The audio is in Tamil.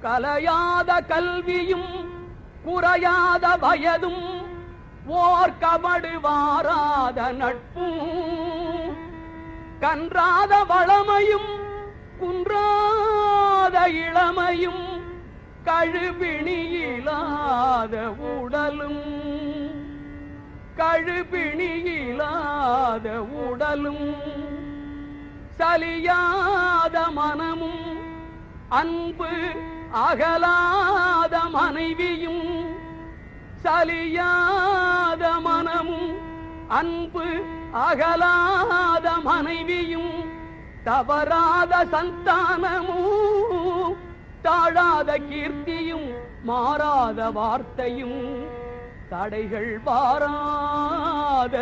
கலையாத கல்வியும் குறையாத வயதும் ஓர் கபடு வாராத நட்பும் கன்றாத வளமையும் குன்றாத இளமையும் கழுபிணியிலாத உடலும் கழுபிணியிலாத உடலும் சலியாத மனமும் அன்பு அகலாத மனைவியும் சலியாத மனமும் அன்பு அகலாத மனைவியும் தவறாத சந்தானமும் தாழாத கீர்த்தியும் மாறாத வார்த்தையும் தடைகள் வாராத